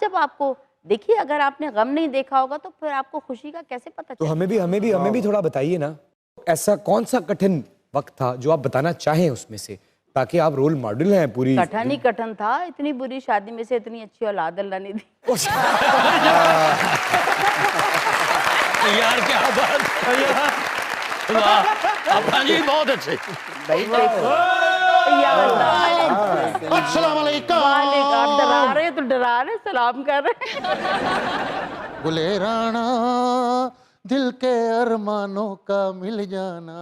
जब आपको देखिए, अगर आपने गम नहीं देखा होगा तो फिर आपको खुशी का कैसे पता तो चलेगा? हमें भी थोड़ा बताइए ना, ऐसा कौन सा कठिन वक्त था जो आप बताना चाहें उसमें से, ताकि आप रोल मॉडल हैं पूरी। कठिन ही कठिन था, इतनी बुरी शादी में से इतनी अच्छी औलाद अल्लाह ने दी। यार क्या बात है यार, वाह अब्बा जी बहुत अच्छे। भाई देखो या अल्लाह, अस्सलाम वालेकुम। आप डरा रहे तो डरा रहे, सलाम कर रहे। गुले राणा दिल के अरमानों का मिल जाना।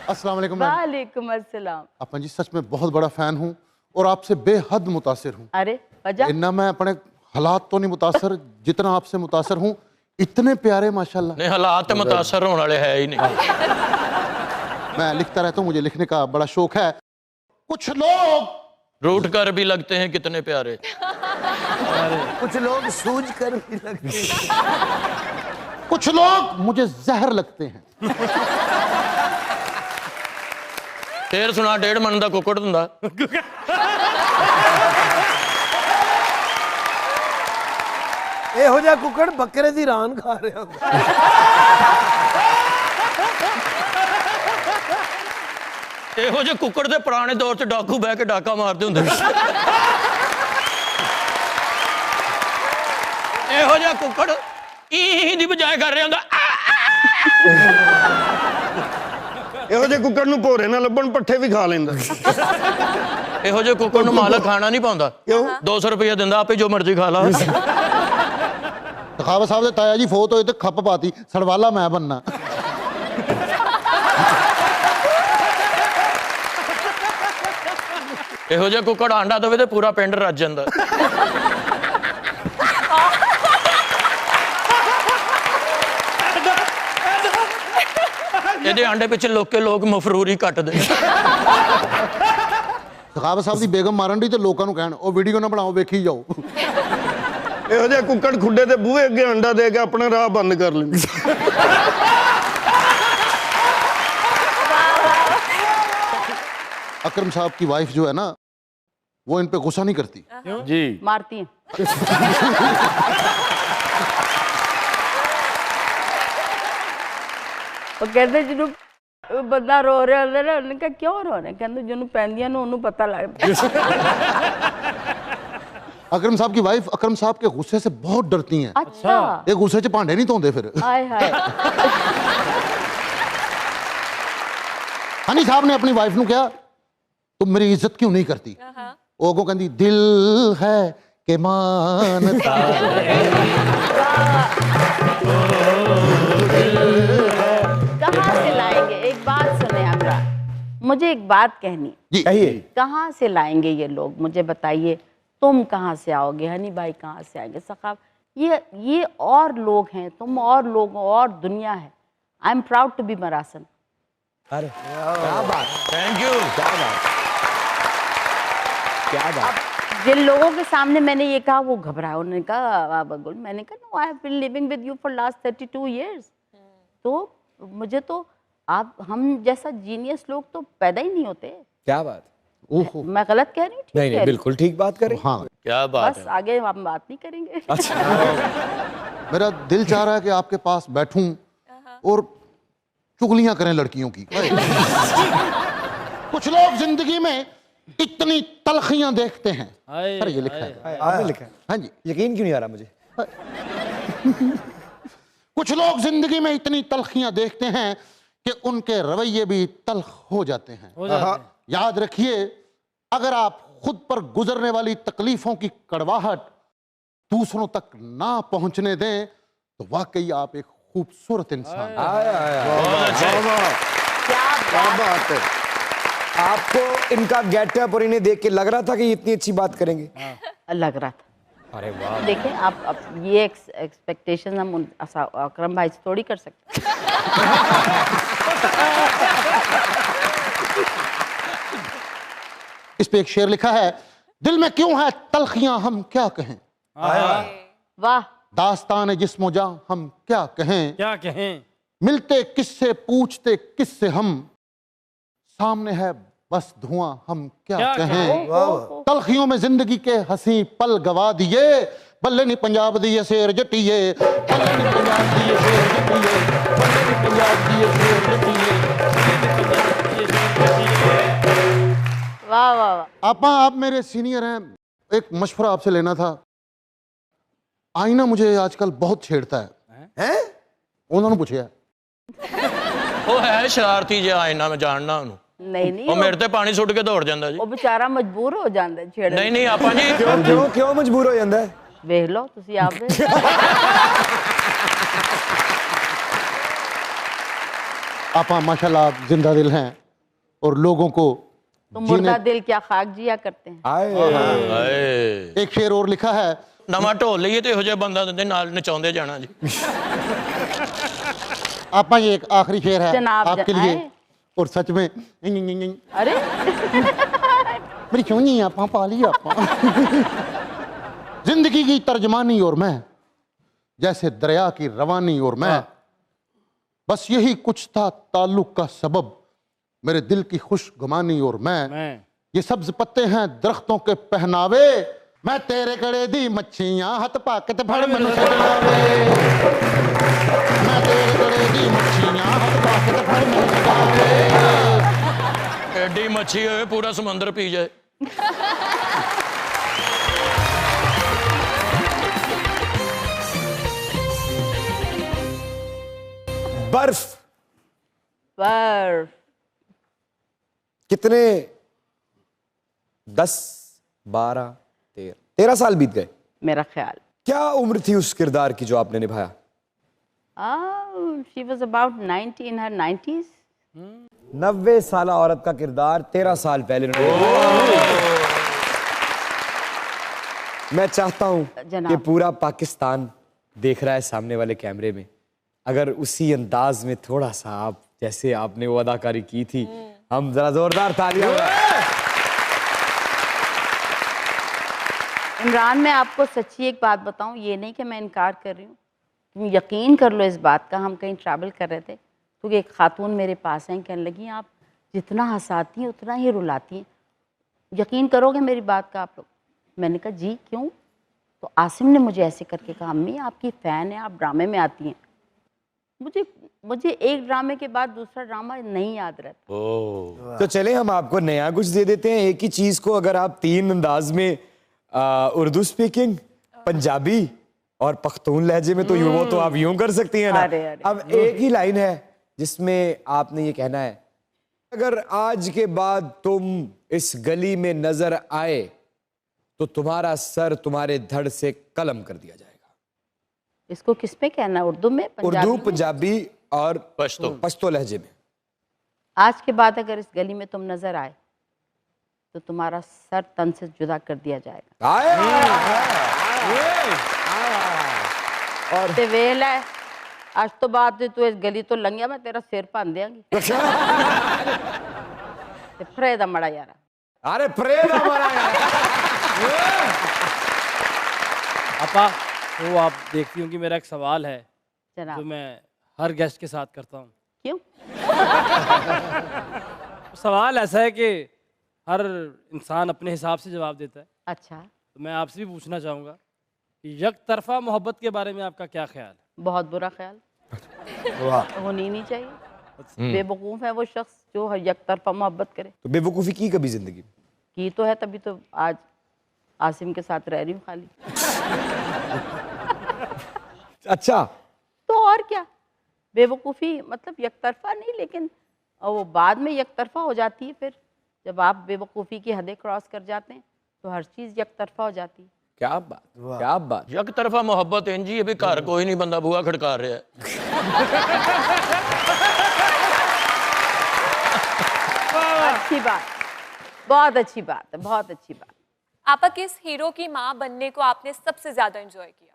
अस्सलाम वालेकुम मैम। वालेकुम अस्सलाम। अपन जी सच में बहुत बड़ा फैन हूँ और आपसे बेहद मुतासिर हूँ। अरे वजह? इन्ना मैं अपने हालात तो नहीं मुतासर जितना आपसे मुतासर हूँ। इतने प्यारे माशाल्लाह। नहीं हालात मुतासर होने वाले है ही नहीं। मैं लिखता रहता हूँ, मुझे लिखने का बड़ा शौक है। कुछ लोग रूठ कर भी लगते हैं कितने प्यारे। कुछ लोग सूझ कर भी लगते हैं। कुछ लोग मुझे जहर लगते हैं। शेर सुना 1.5 मन का कुकड़ हुंदा। ਇਹੋ ਜਿਹਾ ਕੁੱਕੜ ਬੱਕਰੇ ਦੀ ਰਾਨ ਖਾ ਰਿਹਾ ਹੁੰਦਾ। ਇਹੋ ਜਿਹੇ ਕੁੱਕੜ ਦੇ ਪੁਰਾਣੇ ਦੌਰ 'ਚ ਡਾਕੂ ਬਹਿ ਕੇ ਡਾਕਾ ਮਾਰਦੇ ਹੁੰਦੇ ਸੀ। ਇਹੋ ਜਿਹਾ ਕੁੱਕੜ ਈ ਦੀ ਬਜਾਏ ਕਰ ਰਿਹਾ ਹੁੰਦਾ। ਇਹੋ ਜਿਹੇ ਕੁੱਕੜ ਨੂੰ ਭੋਰੇ ਨਾਲ ਲੱਭਣ ਪੱਠੇ ਵੀ ਖਾ ਲੈਂਦਾ। ਇਹੋ ਜਿਹੇ ਕੁੱਕੜ ਨੂੰ ਮਾਲਕ ਖਾਣਾ ਨਹੀਂ ਪਾਉਂਦਾ। 200 ਰੁਪਏ ਦਿੰਦਾ, ਆਪੇ ਜੋ ਮਰਜ਼ੀ ਖਾ ਲਾ। सखावत साहब दे ताया जी फोत होए तो खप पाती सड़वाला मैं बनना। ਇਹੋ ਜਿਹਾ ਕੁੱਕੜ ਆਂਡਾ ਦੇਵੇ ਤੇ ਪੂਰਾ ਪਿੰਡ ਰੱਜ ਜਾਂਦਾ। ਇਹਦੇ ਆਂਡੇ ਪਿੱਛੇ ਲੋਕੇ ਲੋਕ ਮਫਰੂਰੀ ਕੱਟਦੇ। सखावत साहब दी बेगम मारन दी ते लोकां नूं कहण ओ वीडियो ना बनाओ वेखी जाओ। ਇਹੋ ਜਿਹਾ ਕੁੱਕੜ ਖੁੱਡੇ ਤੇ ਬੂਹੇ ਅੱਗੇ ਅੰਡਾ ਦੇ ਕੇ ਆਪਣਾ ਰਾਹ ਬੰਦ ਕਰ ਲੈਂਦਾ। अकरम साहब की वाइफ जो है ना वो इन पे गुस्सा नहीं करती जी। मारती हैं। ਉਹ ਕਹਿੰਦੇ ਜਿਹਨੂੰ ਬੰਦਾ ਰੋ ਰਿਹਾ ਹੁੰਦਾ ਨਾ, ਉਹਨੇ ਕਿਹਾ ਕਿਉਂ ਰੋ ਰਿਹਾ, ਕਹਿੰਦੇ ਜਿਹਨੂੰ ਪੈਂਦੀਆਂ ਨੂੰ ਉਹਨੂੰ ਪਤਾ ਲੱਗਦਾ। अकरम साहब की वाइफ अकरम साहब के गुस्से से बहुत डरती हैं। अच्छा ये गुस्से च भांडे नहीं धोंदे फिर। हाय हाय। हनी साहब ने अपनी वाइफ नूं कहा तुम मेरी इज्जत क्यों नहीं करती? वो को कहती दिल है के मानता कहाँ से लाएंगे? एक बात सुने हमरा, मुझे एक बात कहनी। जी कहिए। कहाँ से लाएंगे ये लोग, मुझे बताइए। तुम कहाँ से आओगे, हनी भाई कहाँ से आएंगे, सखाब ये और लोग हैं, तुम और लोग और दुनिया है। I am proud to be मरासन। अरे क्या बात, थैंक यू। क्या बात, क्या बात। जिन लोगों के सामने मैंने ये कहा वो घबराए, उन्होंने कहा बगुल, मैंने कहा no I have been living with you for last 32 years। तो मुझे तो आप हम जैसा जीनियस लोग तो पैदा ही नहीं होते। क्या बात। ओहो मैं गलत कह रही हूँ? ठीक नहीं कह नहीं रही बिल्कुल ठीक बात करें। हाँ क्या बात बस है। आगे हम बात नहीं करेंगे। अच्छा मेरा दिल चाह रहा है कि आपके पास बैठूं और चुगलियां करें लड़कियों की। कुछ लोग जिंदगी में इतनी तलखियां देखते हैं। अरे ये लिखा है आपने लिखा है। हाँ जी। यकीन क्यों नहीं आ रहा मुझे। कुछ लोग जिंदगी में इतनी तलखियां देखते हैं कि उनके रवैये भी तल्ख हो जाते हैं। याद रखिए, अगर आप खुद पर गुजरने वाली तकलीफों की कड़वाहट दूसरों तक ना पहुंचने दें तो वाकई आप एक खूबसूरत इंसान हैं। क्या बात है। आपको इनका गेटअप और इन्हें देख के लग रहा था कि इतनी अच्छी बात करेंगे? लग रहा था। अरे वाह। देखिए आप ये एक्सपेक्टेशन हम अकरम भाई से थोड़ी कर सकते। इस पे एक शेर लिखा है, दिल में क्यों है तलखियां हम क्या कहें, वाह। दास्तान जिस्मो जां हम क्या कहें, क्या कहें। मिलते किससे पूछते किससे हम, सामने है बस धुआं हम क्या क्या कहें। वाह वाह। तलखियों में जिंदगी के हंसी पल गवा दिए, बल्ले नी पंजाब दिए शेर जटिए, बल्ले नी पंजाब दिए शेर जटिए, बल्ले नी पंजाब दिए शेर जटिए। वाह वाह वाह। आप मेरे सीनियर हैं, एक मशवरा आपसे लेना था। आईना मुझे आजकल बहुत छेड़ता है। हैं? उन्होंने पूछा ਉਹ ਹੈ ਸ਼ਰਾਰਤੀ ਜਿਹਾ ਆਇਨਾ ਮੈਂ ਜਾਣਦਾ ਉਹਨੂੰ नहीं नहीं ਉਹ ਮੇਰੇ ਤੇ ਪਾਣੀ ਸੁੱਟ ਕੇ ਦੌੜ ਜਾਂਦਾ ਜੀ वो बेचारा मजबूर हो जाता है छेड़ने ਨਹੀਂ ਨਹੀਂ ਆਪਾਂ ਜੀ क्यों क्यों क्यों मजबूर हो जाता है? वेख लो तुसी आप वेख। आप माशाल्लाह आप जिंदा दिल हैं और लोगों को तो मुर्दा दिल क्या खाक जिया करते हैं। आए ਹਾਏ एक शेर और लिखा है। ਨਵਾਂ ਢੋਲ ਲਈਏ ਤੇ ਇਹੋ ਜਿਹਾ ਬੰਦਾ ਦੇ ਨਾਲ ਨਚਾਉਂਦੇ ਜਾਣਾ ਜੀ आपा ये एक आखिरी शेर है जनाब आपके लिए आए। और सच में अरे मेरी क्यों नहीं आपा पाली आपा। जिंदगी की तर्जमानी और मैं जैसे दरिया की रवानी और मैं, बस यही कुछ था ताल्लुक का सबब मेरे दिल की खुशगुमानी और मैं ये सब्ज पत्ते हैं दरख्तों के पहनावे, मैं तेरे कड़े दी मच्छियां हथ पाके ते फड़ मैनू छडलावे, मैं तेरे कड़े दी मच्छियां हथ पाके ते फड़ मैनू छडलावे। ਐਡੀ ਮੱਛੀ ਹੋਵੇ ਪੂਰਾ ਸਮੁੰਦਰ ਪੀ ਜਾਏ बर्फ बर्फ। कितने 10 12 13 साल बीत गए। मेरा ख्याल क्या उम्र थी उस किरदार की जो आपने निभाया? She was about 90 in her 90s। 90 साल औरत का किरदार 13 साल पहले उन्होंने। मैं चाहता हूं जनाब। कि पूरा पाकिस्तान देख रहा है सामने वाले कैमरे में, अगर उसी अंदाज में थोड़ा सा आप जैसे आपने वो अदाकारी की थी, हम जरा जोरदार तालियां। इमरान, मैं आपको सच्ची एक बात बताऊं, ये नहीं कि मैं इनकार कर रही हूँ, तुम यकीन कर लो इस बात का। हम कहीं ट्रैवल कर रहे थे तो एक खातून मेरे पास आई, कहने लगी आप जितना हंसाती हैं उतना ही रुलाती हैं। यकीन करोगे मेरी बात का आप लोग? मैंने कहा जी क्यों? तो आसिम ने मुझे ऐसे करके कहा अम्मी आपकी फ़ैन है, आप ड्रामे में आती हैं। मुझे एक ड्रामे के बाद दूसरा ड्रामा नहीं याद रहता। तो चले हम आपको नया कुछ दे देते हैं। एक ही चीज को अगर आप 3 अंदाज में उर्दू स्पीकिंग, पंजाबी और पख्तून लहजे में, तो वो तो आप यूं कर सकती हैं ना। अरे, अरे। अब एक ही लाइन है जिसमें आपने ये कहना है, अगर आज के बाद तुम इस गली में नजर आए तो तुम्हारा सर तुम्हारे धड़ से कलम कर दिया जाएगा। इसको किस पे कहना है? उर्दू में, पंजाबी उर्दू, में? पंजाबी और पश्तो। पश्तो लहजे में। आज के बाद अगर इस गली में तुम नजर आए तो तुम्हारा सर तन से जुदा कर दिया जाएगा। और ते वेल है आज तो बात तू इस गली तो लंघिया, मैं तेरा सिर भन देंगी। ते फरे दा मड़ा यार। अरे प्रेम हमारा आपा, तो आप देखती होंगी मेरा एक सवाल है जो जनाब मैं हर गेस्ट के साथ करता हूँ। क्यों? सवाल ऐसा है कि हर इंसान अपने हिसाब से जवाब देता है, अच्छा, तो मैं आपसे भी पूछना चाहूँगा कि यक तरफा मोहब्बत के बारे में आपका क्या ख्याल है? बहुत बुरा ख्याल, वाह। होनी नहीं चाहिए। बेवकूफ़ है वो शख्स जो हर एक तरफा मोहब्बत करे। तो बेवकूफ़ी की कभी जिंदगी में? की तो है, तभी तो आज आसिम के साथ रह रही हूँ खाली। अच्छा, तो और क्या, बेवकूफ़ी मतलब एक तरफा नहीं, लेकिन वो बाद में एक तरफा हो जाती है। फिर जब आप बेवकूफ़ी की हदें क्रॉस कर जाते हैं तो हर चीज़ एक तरफा हो जाती है। क्या बात, क्या बात। ਇੱਕ ਤਰਫਾ ਮੁਹੱਬਤ ਇੰਜ ਹੀ ਹੈ ਵੀ ਘਰ ਕੋਈ ਨਹੀਂ, ਬੰਦਾ ਬੂਹਾ ਖੜਕਾ ਰਿਹਾ ਹੈ। अच्छी बात, बहुत अच्छी बात है, बहुत अच्छी बात। आपा, किस हीरो की माँ बनने को आपने सबसे ज्यादा एंजॉय किया?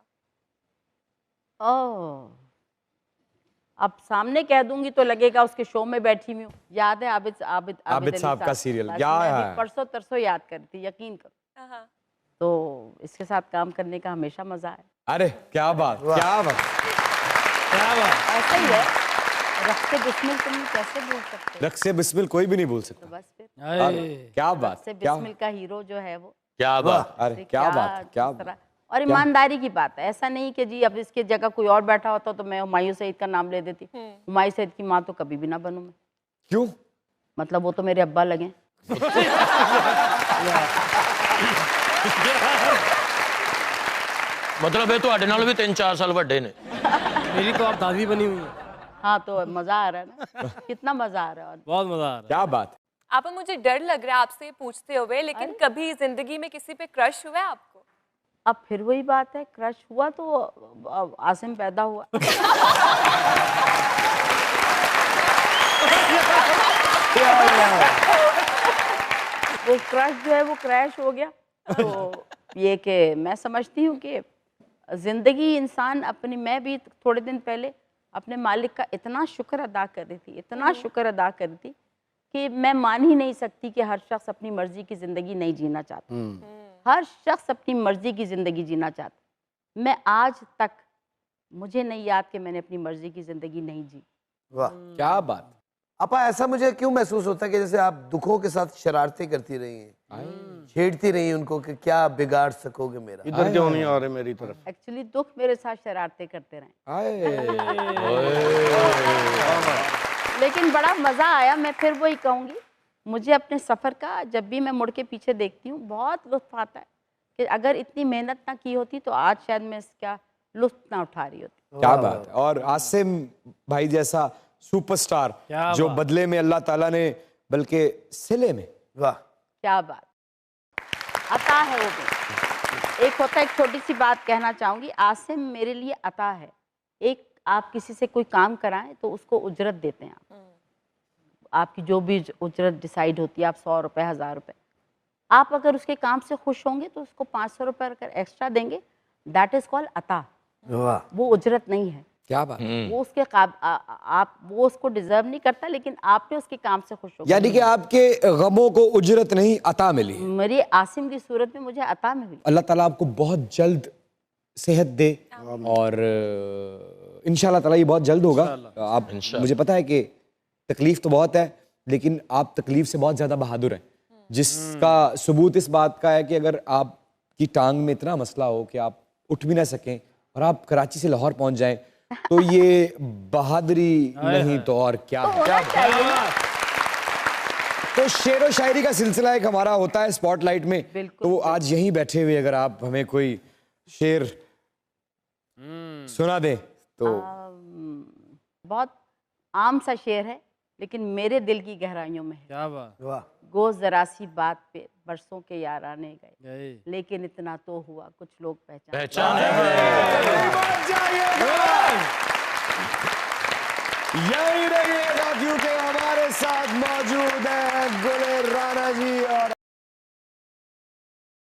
ओह, अब सामने कह दूंगी तो लगेगा उसके शो में बैठी हुई हूँ। याद है आबिद अली साहब का सीरियल, बस याद मैं है। भी परसों तरसों याद करती थी, यकीन करो। हाँ। तो इसके साथ काम करने का हमेशा मजा है। अरे क्या बात, क्या बात। क्या बात। ऐसा ही है। रख से बिस्मिल तुम कैसे भूल सकते हो? रख से बिस्मिल कोई भी नहीं भूल तो सकता। बस फिर क्या रख बात, से क्या बिस्मिल का हीरो जो है वो क्या बात। अरे क्या बात, क्या किस तरह- और ईमानदारी की बात है, ऐसा नहीं कि जी अब इसकी जगह कोई और बैठा होता तो मैं हुमायूं सईद का नाम ले देती। हुमायूं सईद की माँ तो कभी भी ना बनूं मैं। क्यों? मतलब वो तो मेरे अब्बा लगे। मतलब ये ਤੁਹਾਡੇ ਨਾਲ ਵੀ 3-4 ਸਾਲ ਵੱਡੇ ਨੇ। मेरी तो आप दादी बनी हुई है। हाँ तो मजा आ रहा है ना, कितना मजा आ रहा है। बहुत मजा आ रहा है। क्या बात है। आपा मुझे डर लग रहा है आपसे ये पूछते हुए, लेकिन कभी जिंदगी में किसी पे क्रश हुआ है आपको? अब फिर वही बात है, क्रश हुआ तो आसिम पैदा हुआ। वो क्रश जो है वो क्रैश हो गया। तो ये कि मैं समझती हूँ कि जिंदगी इंसान अपनी, मैं भी थोड़े दिन पहले अपने मालिक का इतना शुक्र अदा कर रही थी, इतना शुक्र अदा कर रही थी कि मैं मान ही नहीं सकती कि हर शख्स अपनी मर्जी की जिंदगी नहीं जीना चाहता। हर शख्स अपनी मर्जी की जिंदगी जीना चाहता। मैं आज तक, मुझे नहीं याद कि मैंने अपनी मर्जी की जिंदगी नहीं जी। वाह। क्या बात। अपा ऐसा मुझे क्यों महसूस होता है कि जैसे आप दुखों के साथ शरारतें करती रही हैं, छेड़ती रही उनको कि क्या बिगाड़ सकोगे मेरा। इधर क्यों नहीं आ रहे मेरी तरफ? एक्चुअली दुख मेरे साथ शरारतें करते रहे, लेकिन बड़ा मज़ा आया। मैं फिर वही कहूँगी, मुझे अपने सफ़र का जब भी मैं मुड़ के पीछे देखती हूँ बहुत लुत्फ आता है कि अगर इतनी मेहनत ना की होती तो आज शायद मैं इसका लुत्फ ना उठा रही होती। क्या बात है। और आसिम भाई जैसा सुपरस्टार जो बदले में अल्लाह ताला ने, बल्कि सिले में। वाह क्या बात, अता है वो भी। एक होता है, एक छोटी सी बात कहना चाहूँगी, आसिम मेरे लिए अता है। एक आप किसी से कोई काम कराएं तो उसको उजरत देते हैं आपकी जो भी उजरत डिसाइड होती है, आप 100 रुपये 1000 रुपये, आप अगर उसके काम से खुश होंगे तो उसको 500 रुपये अगर एक्स्ट्रा देंगे, दैट इज़ कॉल्ड अता। वाह। वो उजरत नहीं है। क्या बात। वो उसके आप वो उसको डिजर्व नहीं करता, लेकिन आपने उसके काम से खुश हो। यानी कि आपके गमों को उजरत नहीं अता मिली। मेरी आसिम की सूरत में मुझे अता मिली। अल्लाह ताला आपको बहुत जल्द सेहत दे और इंशाल्लाह ताला ये बहुत जल्द होगा। आप, मुझे पता है कि तकलीफ तो बहुत है, लेकिन आप तकलीफ से बहुत ज़्यादा बहादुर हैं, जिसका सबूत इस बात का है कि अगर आपकी टांग में इतना मसला हो कि आप उठ भी ना सकें और आप कराची से लाहौर पहुंच जाएं, तो ये बहादुरी नहीं तो और क्या। तो शेर व शायरी का सिलसिला एक हमारा होता है स्पॉटलाइट में, तो आज यहीं बैठे हुए अगर आप हमें कोई शेर सुना दें तो। बहुत आम सा शेर है, लेकिन मेरे दिल की गहराइयों में है। क्या बात। वाह। गो जरा सी बात पे बरसों के याराने गए, गए। लेकिन इतना तो हुआ कुछ लोग पहचान। यही रहिएगा क्योंकि हमारे साथ मौजूद है